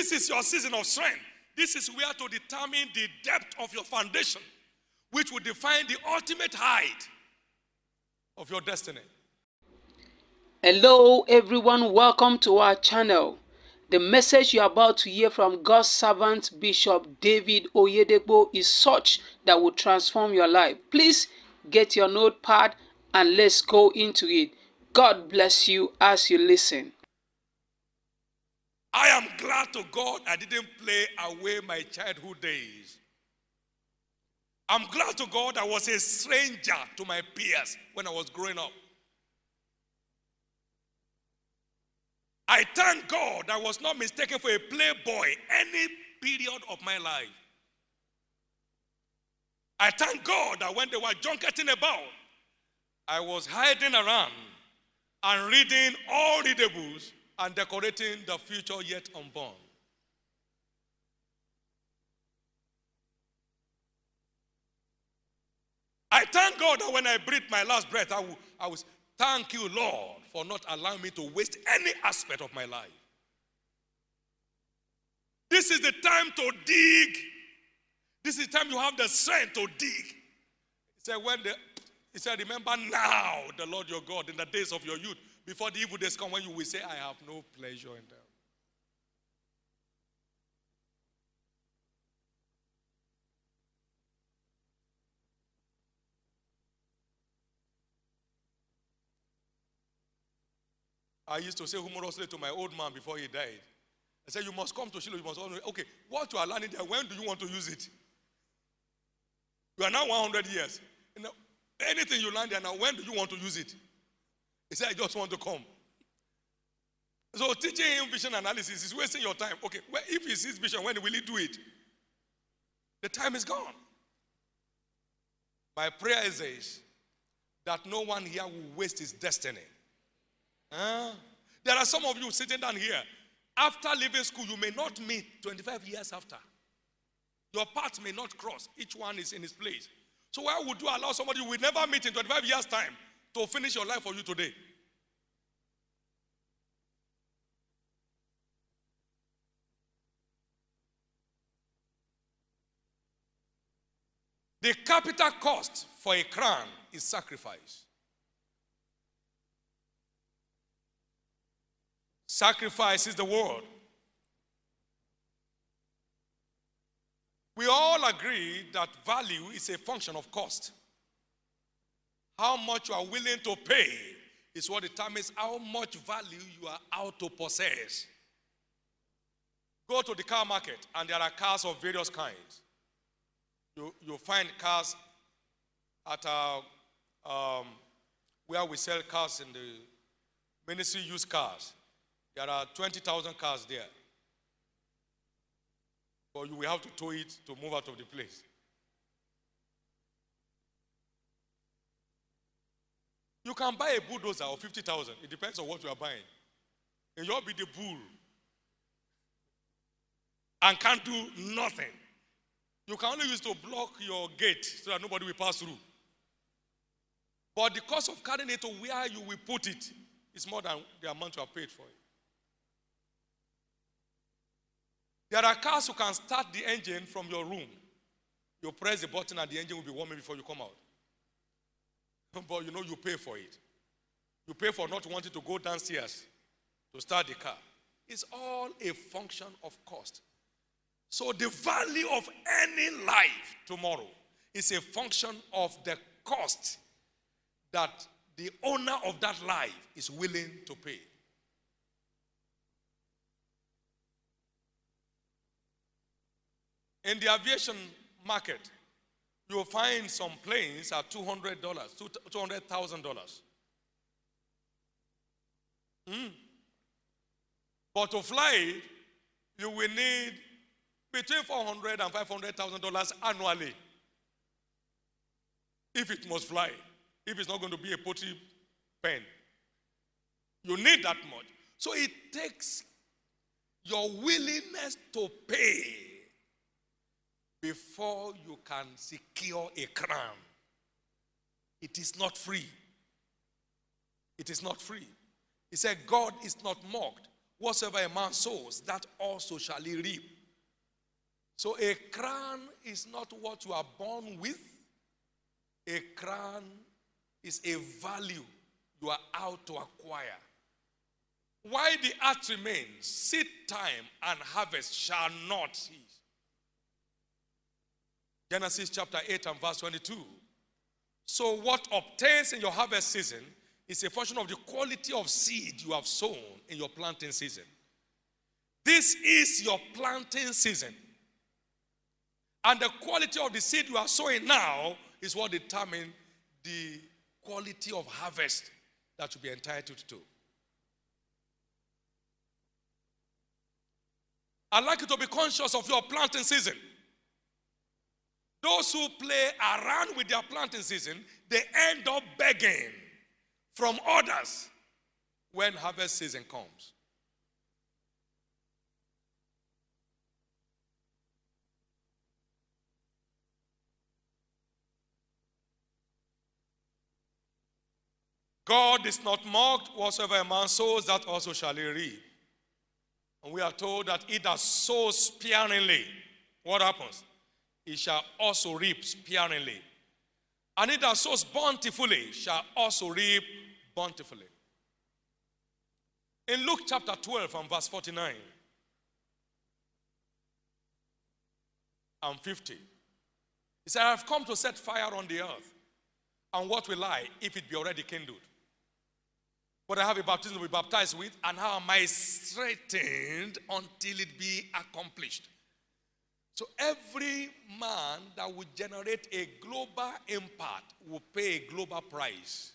This is your season of strength. This is where to determine the depth of your foundation, which will define the ultimate height of your destiny. Hello everyone, welcome to our channel. The message you're about to hear from God's servant Bishop David Oyedepo is such that will transform your life. Please get your notepad and let's go into it. God bless you as you listen. I am glad to God I didn't play away my childhood days. I'm glad to God I was a stranger to my peers when I was growing up. I thank God I was not mistaken for a playboy any period of my life. I thank God that when they were junketing about, I was hiding around and reading all readables and decorating the future yet unborn. I thank God that when I breathed my last breath, I was thank you, Lord, for not allowing me to waste any aspect of my life. This is the time to dig. This is the time you have the strength to dig. He said, remember now the Lord your God in the days of your youth, before the evil days come when you will say, I have no pleasure in them. I used to say humorously to my old man before he died, I said, you must come to Shiloh, you must always, okay, what you are learning there, when do you want to use it? You are now 100 years. You know, anything you learn there now, when do you want to use it? He said, I just want to come. So teaching him vision analysis is wasting your time. Okay, well, if he sees vision, when will he do it? The time is gone. My prayer is this, that no one here will waste his destiny. There are some of you sitting down here. After leaving school, you may not meet 25 years after. Your paths may not cross. Each one is in his place. So why would you allow somebody you will never meet in 25 years' time to finish your life for you today? The capital cost for a crown is sacrifice. Sacrifice is the word. We all agree that value is a function of cost. How much you are willing to pay is what determines how much value you are out to possess. Go to the car market and there are cars of various kinds. You find cars at where we sell cars in the ministry used cars. There are 20,000 cars there. But you will have to tow it to move out of the place. You can buy a bulldozer of 50,000. It depends on what you are buying. And you'll be the bull. And can't do nothing. You can only use to block your gate so that nobody will pass through. But the cost of carrying it to where you will put it is more than the amount you have paid for it. There are cars who can start the engine from your room. You press the button and the engine will be warming before you come out. But you know you pay for it. You pay for not wanting to go downstairs to start the car. It's all a function of cost. So the value of any life tomorrow is a function of the cost that the owner of that life is willing to pay. In the aviation market, you'll find some planes at $200,000. But to fly, you will need between $400,000 and $500,000 annually. If it must fly, if it's not going to be a pottery pen, you need that much. So it takes your willingness to pay before you can secure a crown. It is not free. It is not free. He said, God is not mocked. whatsoever a man sows, that also shall he reap. So a crown is not what you are born with. A crown is a value you are out to acquire. While the earth remains, seed time and harvest shall not cease. Genesis chapter 8 and verse 22. So what obtains in your harvest season is a function of the quality of seed you have sown in your planting season. This is your planting season. And the quality of the seed you are sowing now is what determines the quality of harvest that you'll be entitled to. I'd like you to be conscious of your planting season. Those who play around with their planting season, they end up begging from others when harvest season comes. God is not mocked. Whatsoever a man sows, that also shall he reap. And we are told that he that sows sparingly, what happens? He shall also reap sparingly. And he that sows bountifully shall also reap bountifully. In Luke chapter 12 and verse 49 and 50, he said, I have come to set fire on the earth. And what will I, if it be already kindled? But I have a baptism to be baptized with, and how am I straightened until it be accomplished? So every man that would generate a global impact will pay a global price.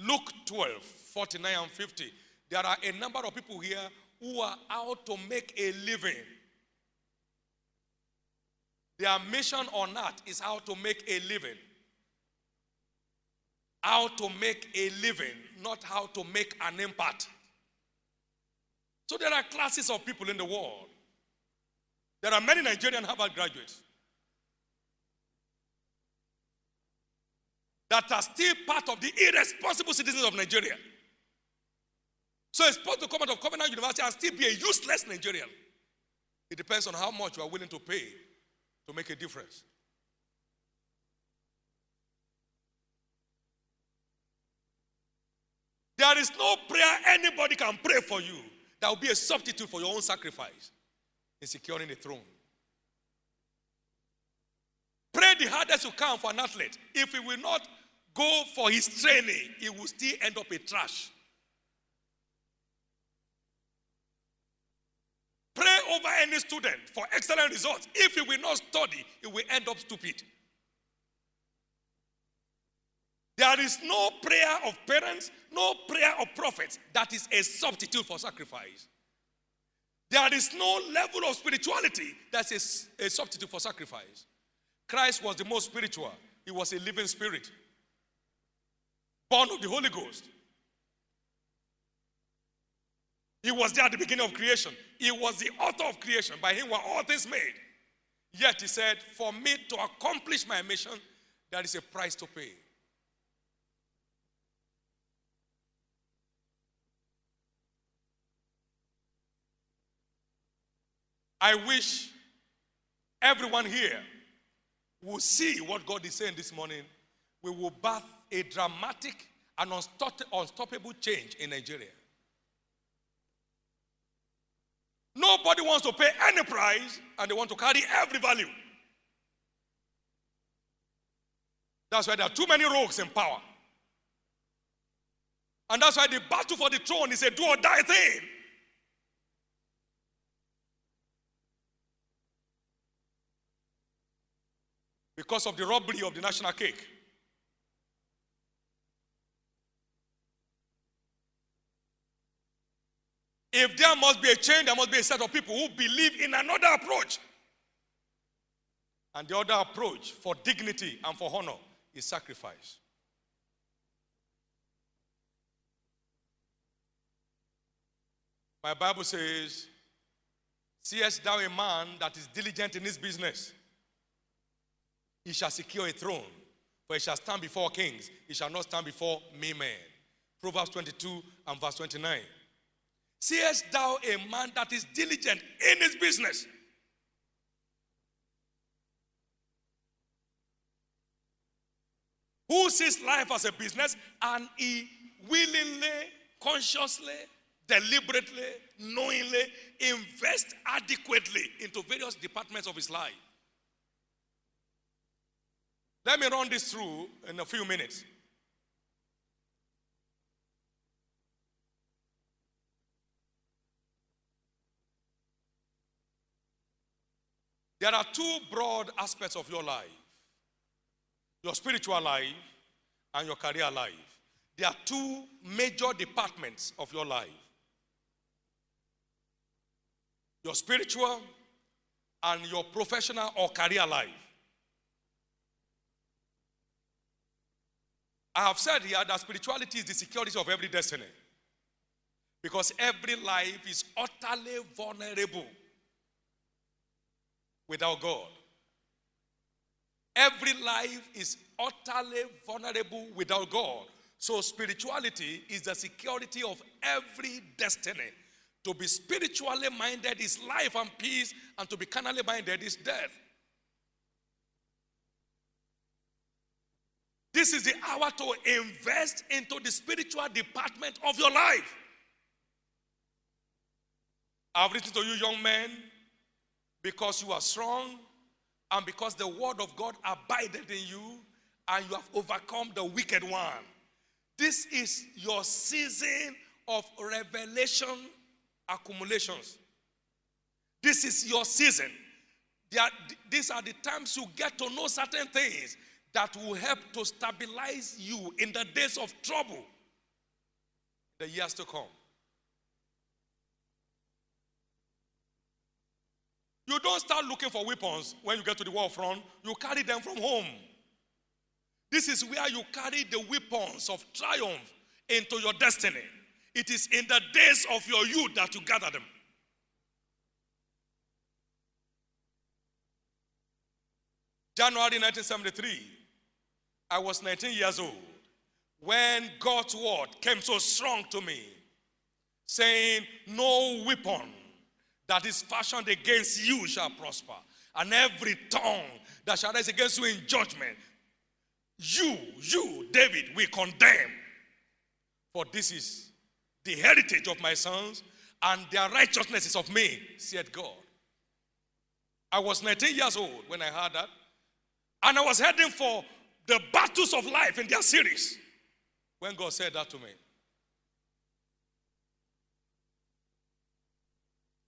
Luke 12, 49 and 50. There are a number of people here who are out to make a living. Their mission on earth is how to make a living. How to make a living, not how to make an impact. So there are classes of people in the world. There are many Nigerian Harvard graduates that are still part of the irresponsible citizens of Nigeria. So it's supposed to come out of Covenant University and still be a useless Nigerian. It depends on how much you are willing to pay to make a difference. There is no prayer anybody can pray for you that will be a substitute for your own sacrifice in securing the throne. Pray the hardest you can for an athlete. If he will not go for his training, he will still end up a trash. Pray over any student for excellent results. If he will not study, he will end up stupid. There is no prayer of parents, no prayer of prophets that is a substitute for sacrifice. There is no level of spirituality that's a substitute for sacrifice. Christ was the most spiritual. He was a living spirit, born of the Holy Ghost. He was there at the beginning of creation. He was the author of creation. By him were all things made. Yet he said, for me to accomplish my mission, there is a price to pay. I wish everyone here will see what God is saying this morning. We will birth a dramatic and unstoppable change in Nigeria. Nobody wants to pay any price, and they want to carry every value. That's why there are too many rogues in power. And that's why the battle for the throne is a do or die thing. Because of the robbery of the national cake. If there must be a change, there must be a set of people who believe in another approach. And the other approach for dignity and for honor is sacrifice. My Bible says, seest thou a man that is diligent in his business? He shall secure a throne, for he shall stand before kings. He shall not stand before mere men. Proverbs 22 and verse 29. Seest thou a man that is diligent in his business? Who sees life as a business and he willingly, consciously, deliberately, knowingly invests adequately into various departments of his life. Let me run this through in a few minutes. There are two broad aspects of your life: your spiritual life and your career life. There are two major departments of your life: your spiritual and your professional or career life. I have said here that spirituality is the security of every destiny, because every life is utterly vulnerable without God. Every life is utterly vulnerable without God. So spirituality is the security of every destiny. To be spiritually minded is life and peace, and to be carnally minded is death. This is the hour to invest into the spiritual department of your life. I've written to you, young men, because you are strong and because the word of God abided in you and you have overcome the wicked one. This is your season of revelation accumulations. This is your season. These are the times you get to know certain things that will help to stabilize you in the days of trouble, the years to come. You don't start looking for weapons when you get to the war front. You carry them from home. This is where you carry the weapons of triumph into your destiny. It is in the days of your youth that you gather them. January 1973, I was 19 years old when God's word came so strong to me, saying, no weapon that is fashioned against you shall prosper, and every tongue that shall rise against you in judgment, you, David, will condemn. For this is the heritage of my sons, and their righteousness is of me, said God. I was 19 years old when I heard that, and I was heading for the battles of life in their series when God said that to me.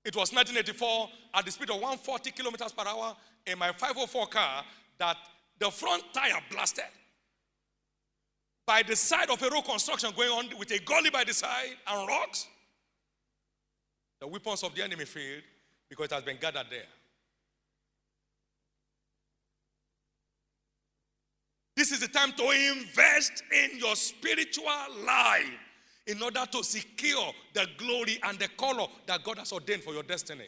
It was 1984 at the speed of 140 kilometers per hour in my 504 car that the front tire blasted. By the side of a road construction going on with a gully by the side and rocks, the weapons of the enemy failed because it has been gathered there. This is the time to invest in your spiritual life in order to secure the glory and the color that God has ordained for your destiny.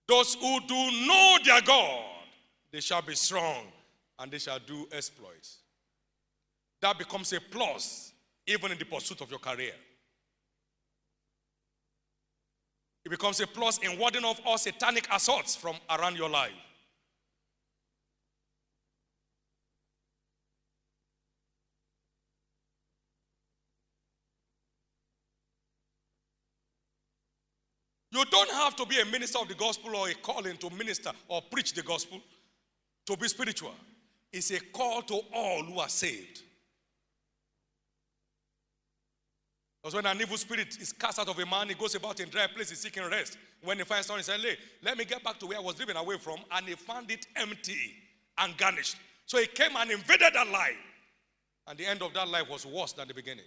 Those who do know their God, they shall be strong and they shall do exploits. That becomes a plus even in the pursuit of your career. It becomes a plus in warding off all satanic assaults from around your life. You don't have to be a minister of the gospel or a calling to minister or preach the gospel to be spiritual. It's a call to all who are saved. Because when an evil spirit is cast out of a man, he goes about in dry places seeking rest. When he finds someone, he says, hey, let me get back to where I was driven away from. And he found it empty and garnished. So he came and invaded that life. And the end of that life was worse than the beginning.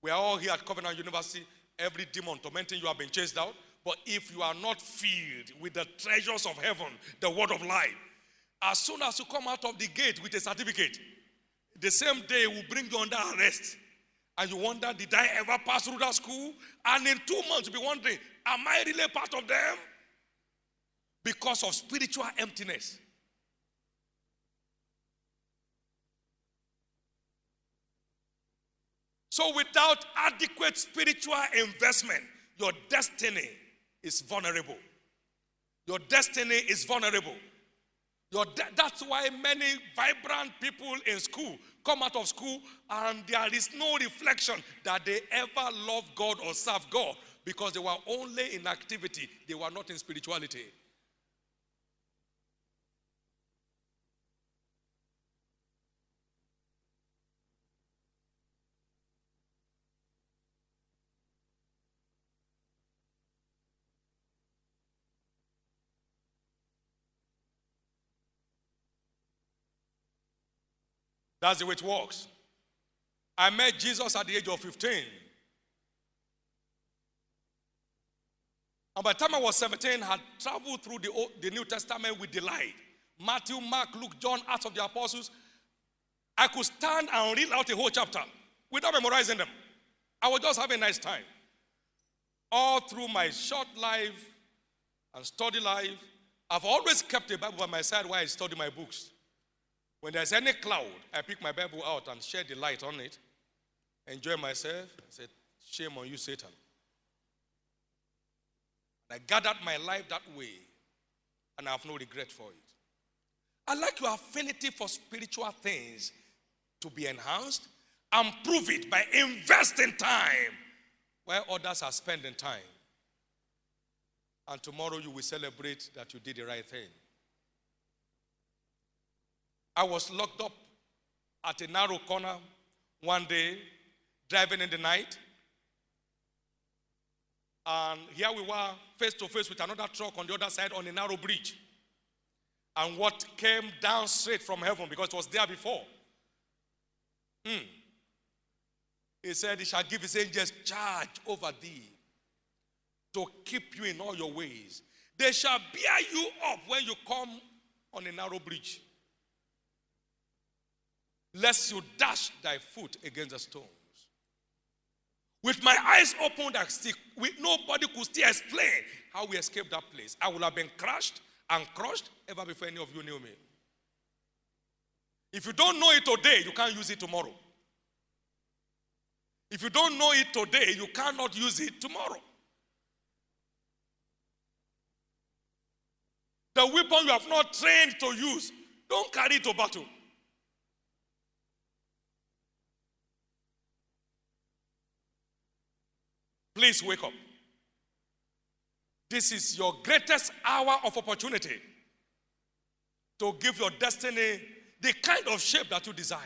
We are all here at Covenant University. Every demon tormenting you have been chased out. But if you are not filled with the treasures of heaven, the word of life, as soon as you come out of the gate with a certificate, the same day will bring you under arrest. And you wonder, did I ever pass through that school? And in 2 months, you'll be wondering, am I really part of them? Because of spiritual emptiness. So without adequate spiritual investment, your destiny is vulnerable. Your destiny is vulnerable. That's why many vibrant people in school come out of school and there is no reflection that they ever loved God or served God, because they were only in activity. They were not in spirituality. That's the way it works. I met Jesus at the age of 15. And by the time I was 17, I had traveled through the New Testament with delight. Matthew, Mark, Luke, John, Acts of the Apostles. I could stand and read out a whole chapter without memorizing them. I was just having a nice time. All through my short life and study life, I've always kept a Bible by my side while I study my books. When there's any cloud, I pick my Bible out and shed the light on it, enjoy myself. I said, shame on you, Satan. I gathered my life that way, and I have no regret for it. I like your affinity for spiritual things to be enhanced, and prove it by investing time where others are spending time. And tomorrow you will celebrate that you did the right thing. I was locked up at a narrow corner one day, driving in the night. And here we were, face to face with another truck on the other side on a narrow bridge. And what came down straight from heaven, because it was there before. He said, he shall give his angels charge over thee to keep you in all your ways. They shall bear you up when you come on a narrow bridge, lest you dash thy foot against the stones. With my eyes opened, nobody could still explain how we escaped that place. I would have been crushed and crushed ever before any of you knew me. If you don't know it today, you can't use it tomorrow. If you don't know it today, you cannot use it tomorrow. The weapon you have not trained to use, don't carry it to battle. Please wake up. This is your greatest hour of opportunity to give your destiny the kind of shape that you desire.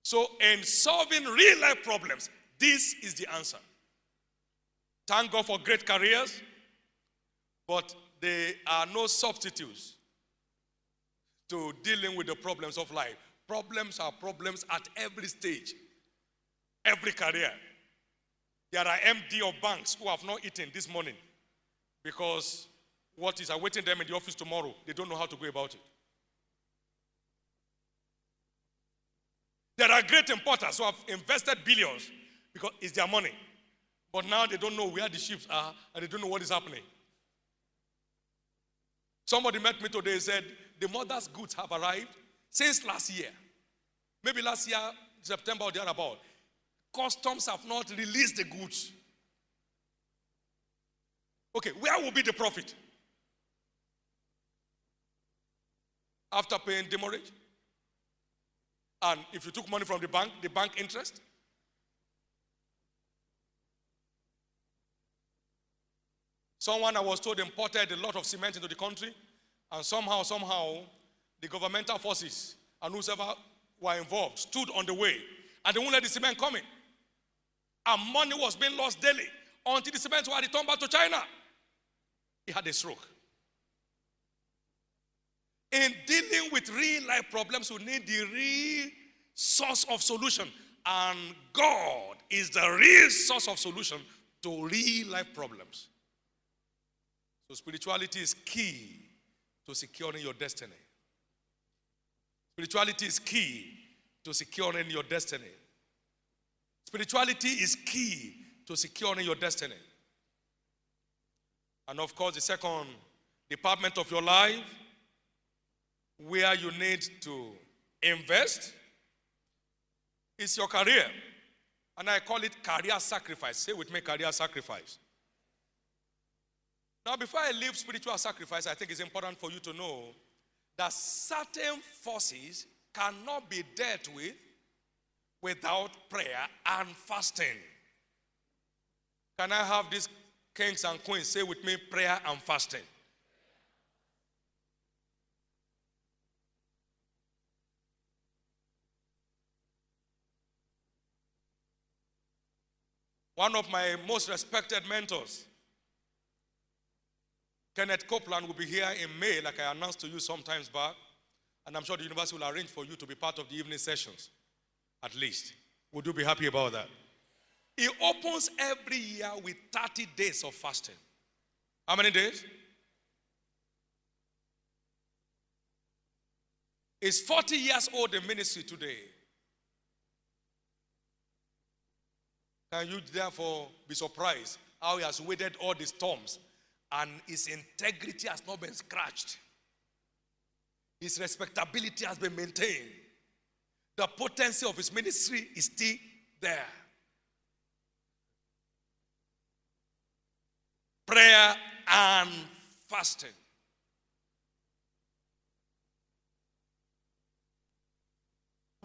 So in solving real life problems, this is the answer. Thank God for great careers, but there are no substitutes to dealing with the problems of life. Problems are problems at every stage. Every career. There are MD of banks who have not eaten this morning because what is awaiting them in the office tomorrow, they don't know how to go about it. There are great importers who have invested billions because it's their money. But now they don't know where the ships are and they don't know what is happening. Somebody met me today and said, the mother's goods have arrived since last year. Maybe last year, September or thereabout. Customs have not released the goods. Okay, where will be the profit? After paying demurrage? And if you took money from the bank interest? Someone, I was told, imported a lot of cement into the country, and somehow, the governmental forces and whoever were involved stood on the way, and they won't let the cement come in. And money was being lost daily until the cement was returned back to China. He had a stroke. In dealing with real life problems, we need the real source of solution. And God is the real source of solution to real life problems. So spirituality is key to securing your destiny. Spirituality is key to securing your destiny. Spirituality is key to securing your destiny. And of course, the second department of your life where you need to invest is your career. And I call it career sacrifice. Say with me, career sacrifice. Now, before I leave spiritual sacrifice, I think it's important for you to know that certain forces cannot be dealt with without prayer and fasting. Can I have these kings and queens say with me, prayer and fasting? One of my most respected mentors, Kenneth Copeland, will be here in May, like I announced to you sometimes back. And I'm sure the university will arrange for you to be part of the evening sessions, at least. Would you be happy about that? He opens every year with 30 days of fasting. How many days? He's 40 years old in ministry today. Can you therefore be surprised how he has weathered all the storms and his integrity has not been scratched? His respectability has been maintained. The potency of his ministry is still there. Prayer and fasting.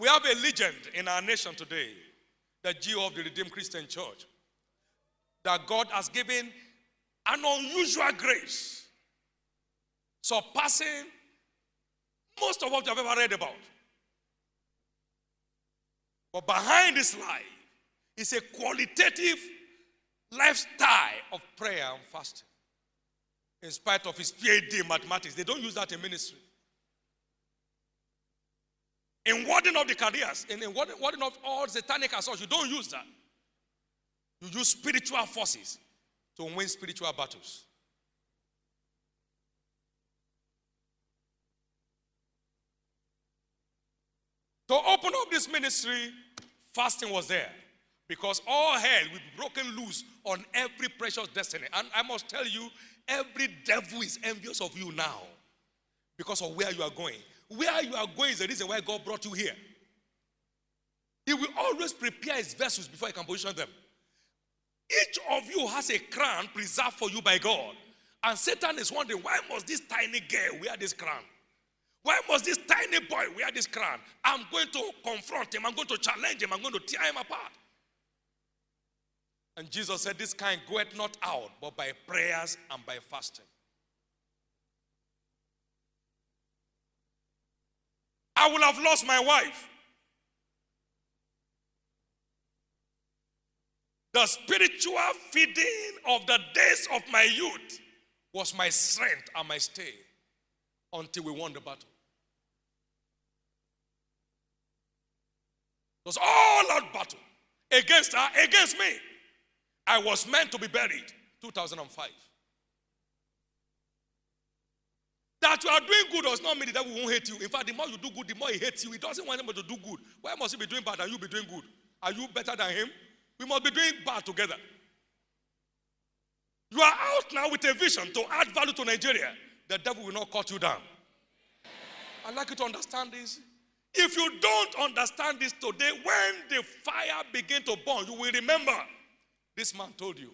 We have a legend in our nation today, the GO of the Redeemed Christian Church, that God has given an unusual grace, surpassing most of what you have ever read about. But behind this life is a qualitative lifestyle of prayer and fasting. In spite of his PhD in mathematics, they don't use that in ministry. In warding off the careers, in warding off all satanic assaults, you don't use that. You use spiritual forces to win spiritual battles. To open up this ministry, fasting was there. Because all hell will be broken loose on every precious destiny. And I must tell you, every devil is envious of you now because of where you are going. Where you are going is the reason why God brought you here. He will always prepare his vessels before he can position them. Each of you has a crown preserved for you by God. And Satan is wondering, why must this tiny girl wear this crown? Why must this tiny boy wear this crown? I'm going to confront him. I'm going to challenge him. I'm going to tear him apart. And Jesus said, this kind goeth not out, but by prayers and by fasting. I will have lost my wife. The spiritual feeding of the days of my youth was my strength and my stay until we won the battle. It was all out battle against her, against me. I was meant to be buried, 2005. That you are doing good does not mean that we won't hate you. In fact, the more you do good, the more he hates you. He doesn't want anybody to do good. Why must he be doing bad and you be doing good? Are you better than him? We must be doing bad together. You are out now with a vision to add value to Nigeria. The devil will not cut you down. I'd like you to understand this. If you don't understand this today, when the fire begins to burn, you will remember this man told you.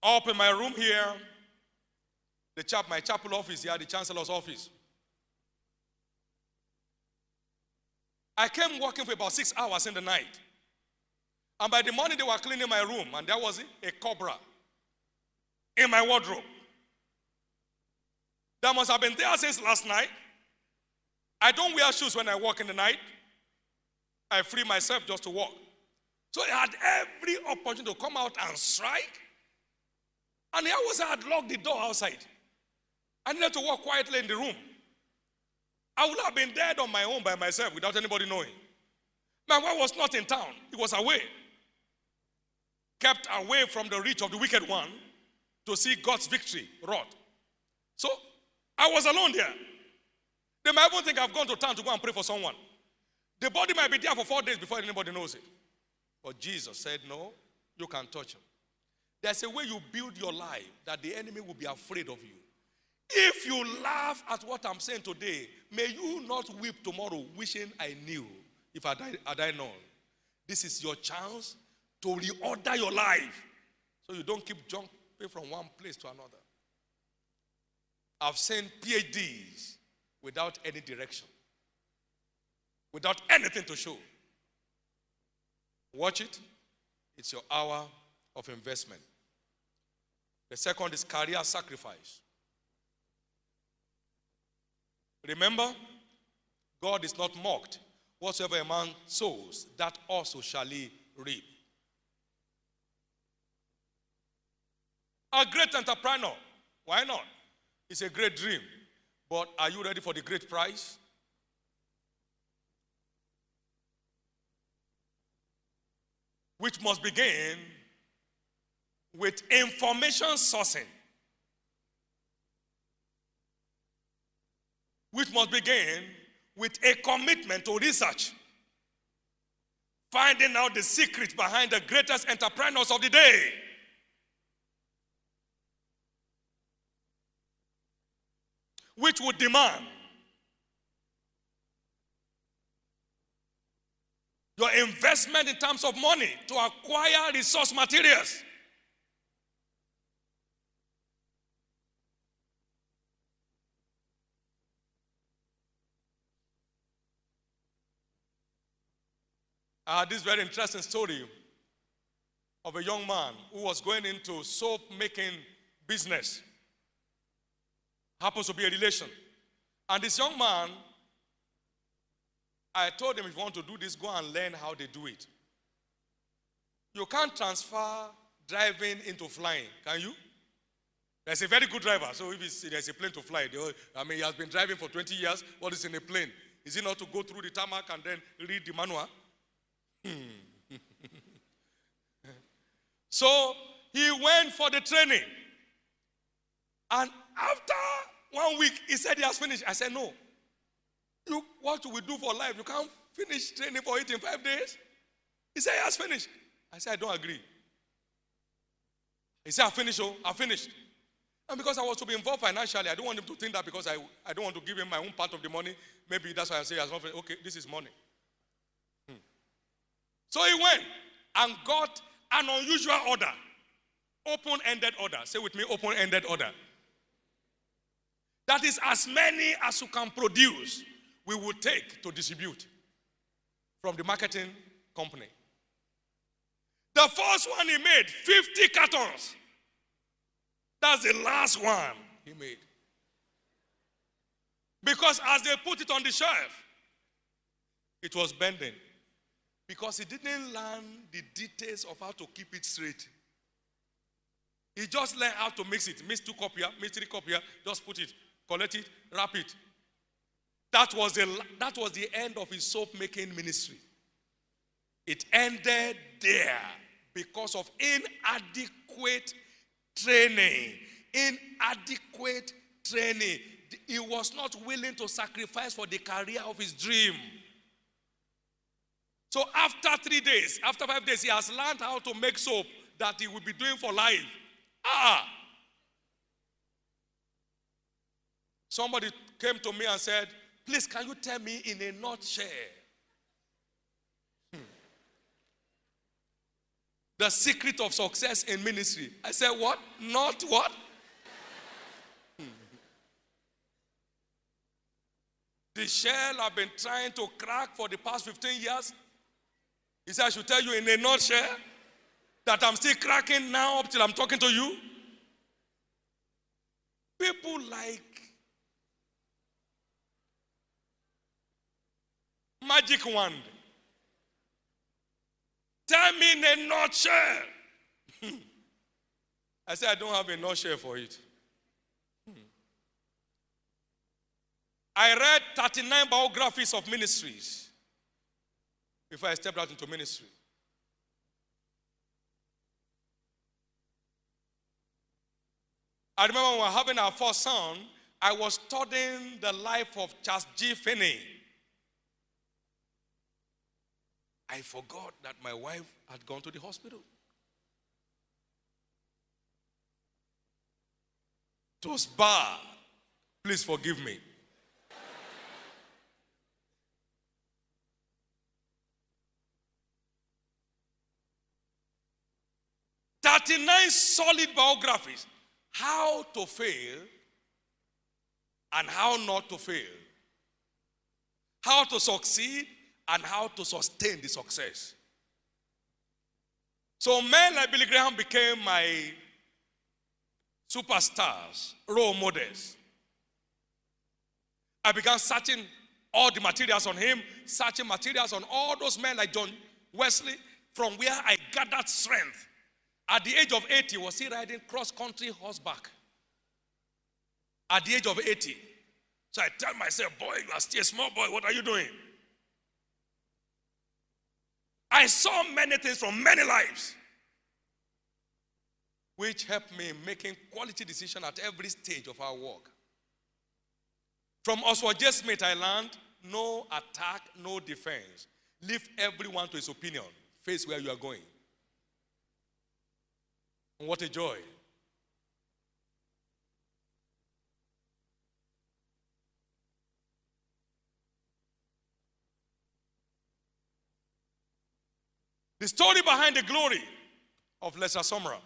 Up in my room here, my chapel office here, the chancellor's office. I came working for about 6 hours in the night. And by the morning they were cleaning my room, and there was a cobra in my wardrobe. That must have been there since last night. I don't wear shoes when I walk in the night. I free myself just to walk. So I had every opportunity to come out and strike. And here was I had locked the door outside. I needed to walk quietly in the room. I would have been dead on my own by myself without anybody knowing. My wife was not in town. He was away. Kept away from the reach of the wicked one to see God's victory wrought. So I was alone there. They might even think I've gone to town to go and pray for someone. The body might be there for 4 days before anybody knows it. But Jesus said, no, you can't touch him. There's a way you build your life that the enemy will be afraid of you. If you laugh at what I'm saying today, may you not weep tomorrow wishing I knew if had I known. This is your chance to reorder your life so you don't keep jumping from one place to another. I've seen PhDs without any direction, without anything to show. Watch it. It's your hour of investment. The second is career sacrifice. Remember, God is not mocked. Whatsoever a man sows, that also shall he reap. A great entrepreneur, why not? It's a great dream. But are you ready for the great prize? Which must begin with information sourcing. Which must begin with a commitment to research. Finding out the secret behind the greatest entrepreneurs of the day. Which would demand your investment in terms of money to acquire resource materials. I had this very interesting story of a young man who was going into soap making business. Happens to be a relation. And this young man, I told him, if you want to do this, go and learn how they do it. You can't transfer driving into flying, can you? There's a very good driver, so if there's a plane to fly, he has been driving for 20 years, what is in a plane? Is it not to go through the tarmac and then read the manual? So he went for the training. And after 1 week, he said he has finished. I said, no. What do we do for life? You can't finish training for it in 5 days. He said he has finished. I said, I don't agree. He said, I finished. I finished. And because I was to be involved financially, I don't want him to think that because I don't want to give him my own part of the money. Maybe that's why I say he has not finished. Okay, this is money. So he went and got an unusual order. Open-ended order. Say with me, open-ended order. That is as many as you can produce, we will take to distribute from the marketing company. The first one he made, 50 cartons. That's the last one he made. Because as they put it on the shelf, it was bending. Because he didn't learn the details of how to keep it straight. He just learned how to mix it. Mix 2 cups here, mix 3 cups here, just put it, collect it, wrap it. That was the end of his soap making ministry. It ended there because of inadequate training. Inadequate training. He was not willing to sacrifice for the career of his dream. So after 3 days, after 5 days, he has learned how to make soap that he will be doing for life. Somebody came to me and said, please, can you tell me in a nutshell the secret of success in ministry? I said, what? Not what? The shell I've been trying to crack for the past 15 years. He said, I should tell you in a nutshell that I'm still cracking now up till I'm talking to you. People like magic wand. Tell me in a nutshell. I said, I don't have a nutshell for it. I read 39 biographies of ministries before I stepped out into ministry. I remember when we were having our first son, I was studying the life of Charles G. Finney. I forgot that my wife had gone to the hospital. It was bad. Please forgive me. "39 solid biographies. How to fail and how not to fail. How to succeed and how to sustain the success." So men like Billy Graham became my superstars, role models. I began searching all the materials on him, searching materials on all those men like John Wesley, from where I gathered strength. At the age of 80, was he riding cross-country horseback? At the age of 80. So I tell myself, boy, you are still a small boy. What are you doing? I saw many things from many lives, which helped me in making quality decisions at every stage of our work. From Oswald J. Smith, I learned, no attack, no defense. Leave everyone to his opinion. Face where you are going. And what a joy. The story behind the glory of Lester Sumrall,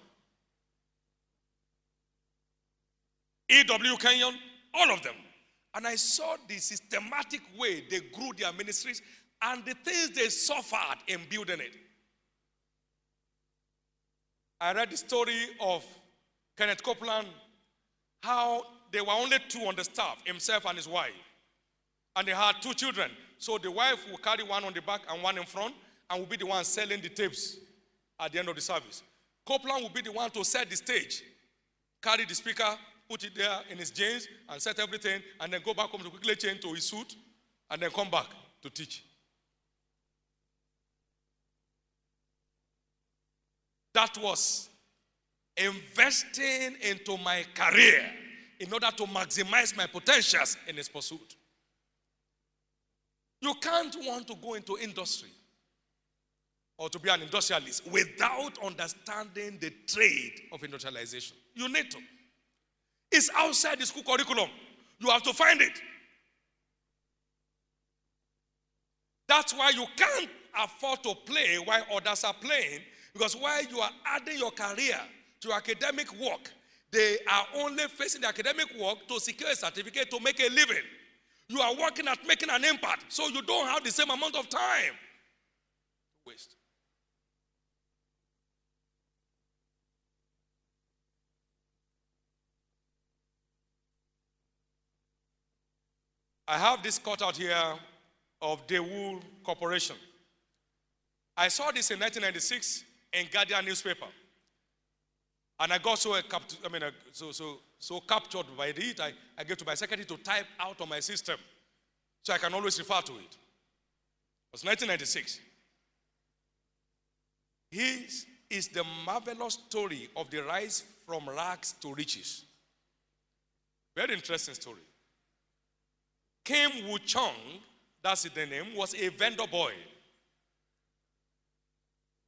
E.W. Kenyon, all of them. And I saw the systematic way they grew their ministries and the things they suffered in building it. I read the story of Kenneth Copeland, how they were only two on the staff, himself and his wife. And they had two children. So the wife will carry one on the back and one in front, and will be the one selling the tapes at the end of the service. Copeland will be the one to set the stage, carry the speaker, put it there in his jeans, and set everything, and then go back home to quickly change to his suit, and then come back to teach. That was investing into my career in order to maximize my potentials in his pursuit. You can't want to go into industry or to be an industrialist without understanding the trade of industrialization. You need to. It's outside the school curriculum. You have to find it. That's why you can't afford to play while others are playing, because while you are adding your career to your academic work, they are only facing the academic work to secure a certificate to make a living. You are working at making an impact, so you don't have the same amount of time to waste. I have this cutout here of Daewoo Corporation. I saw this in 1996 in Guardian newspaper. And I got so captured by it, I gave to my secretary to type out on my system so I can always refer to it. It was 1996. His is the marvelous story of the rise from rags to riches. Very interesting story. Kim Woo Chung, that's the name, was a vendor boy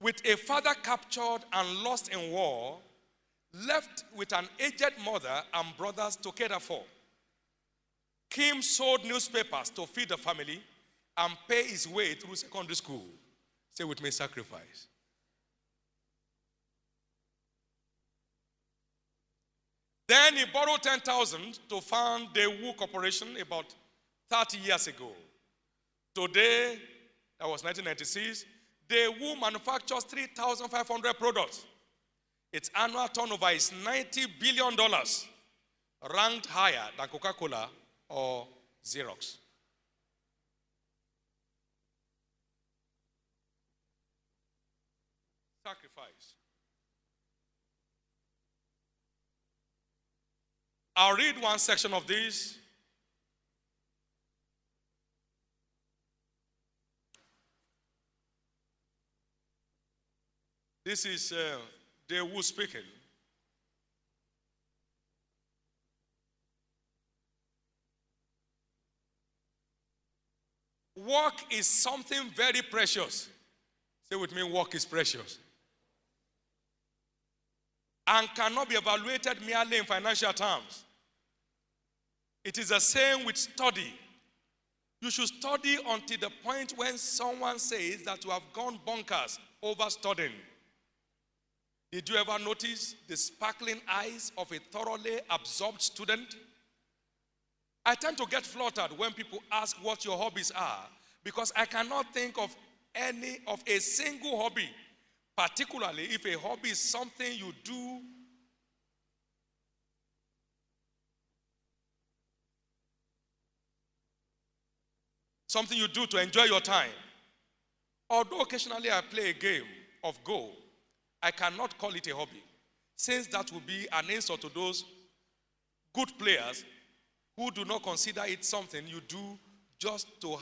with a father captured and lost in war, left with an aged mother and brothers to care for. Kim sold newspapers to feed the family and pay his way through secondary school. Say with me, sacrifice. Then he borrowed 10,000 to found the Daewoo Corporation about 30 years ago. Today, that was 1996, Daewoo manufactures 3,500 products. Its annual turnover is $90 billion, ranked higher than Coca-Cola or Xerox. Sacrifice. I'll read one section of this. This is Daewoo speaking. Work is something very precious. Say with me, work is precious. And cannot be evaluated merely in financial terms. It is the same with study. You should study until the point when someone says that you have gone bonkers over studying. Did you ever notice the sparkling eyes of a thoroughly absorbed student? I tend to get fluttered when people ask what your hobbies are, because I cannot think of a single hobby, particularly if a hobby is something you do to enjoy your time. Although occasionally I play a game of Go, I cannot call it a hobby, since that would be an insult to those good players who do not consider it something you do just to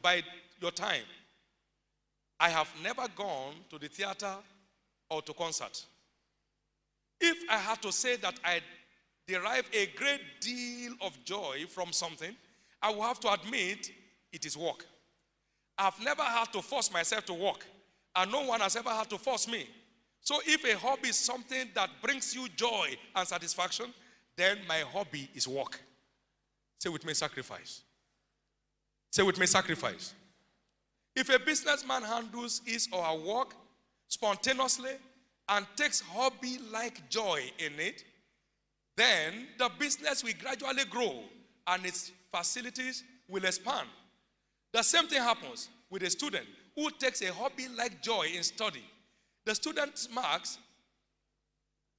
buy your time. I have never gone to the theater or to concert. If I had to say that I derive a great deal of joy from something, I will have to admit it is work. I've never had to force myself to work, and no one has ever had to force me. So if a hobby is something that brings you joy and satisfaction, then my hobby is work. Say with me, sacrifice. Say with me, sacrifice. If a businessman handles his or her work spontaneously and takes hobby-like joy in it, then the business will gradually grow and its facilities will expand. The same thing happens with a student who takes a hobby-like joy in study. The student's marks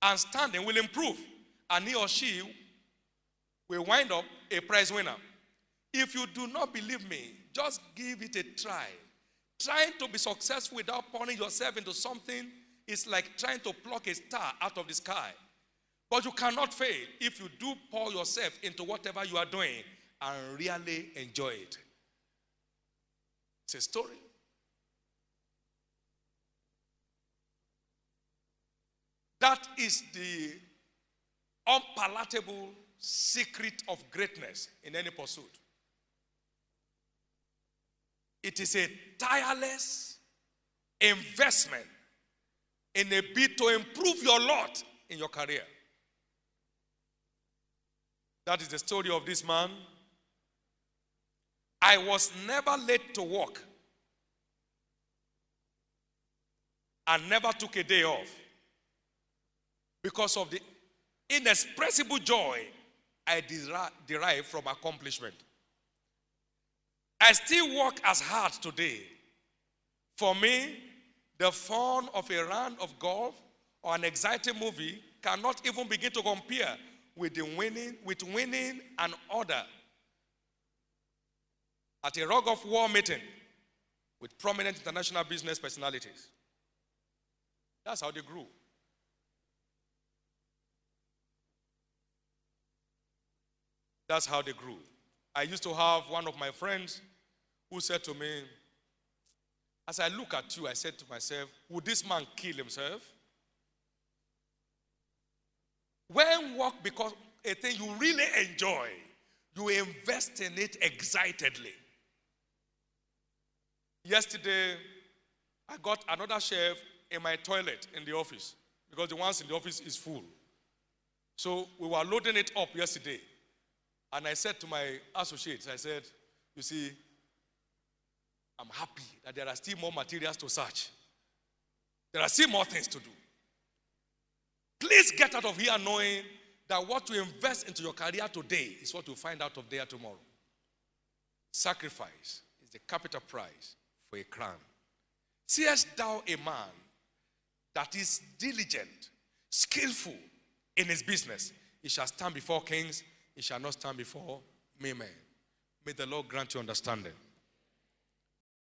and standing will improve, and he or she will wind up a prize winner. If you do not believe me, just give it a try. Trying to be successful without pouring yourself into something is like trying to pluck a star out of the sky. But you cannot fail if you do pour yourself into whatever you are doing and really enjoy it. It's a story. That is the unpalatable secret of greatness in any pursuit. It is a tireless investment in a bid to improve your lot in your career. That is the story of this man. I was never late to work and never took a day off because of the inexpressible joy I derive from accomplishment. I still work as hard today. For me, the fun of a round of golf or an exciting movie cannot even begin to compare with winning an order at a rug of war meeting with prominent international business personalities. That's how they grew. That's how they grew. I used to have one of my friends who said to me, as I look at you, I said to myself, would this man kill himself? When work becomes a thing you really enjoy, you invest in it excitedly. Yesterday, I got another shelf in my toilet in the office because the ones in the office is full. So we were loading it up yesterday. And I said to my associates, I said, you see, I'm happy that there are still more materials to search. There are still more things to do. Please get out of here knowing that what you invest into your career today is what you find out of there tomorrow. Sacrifice is the capital price for a crown. Seest thou a man that is diligent, skillful in his business, he shall stand before kings, he shall not stand before men. May the Lord grant you understanding.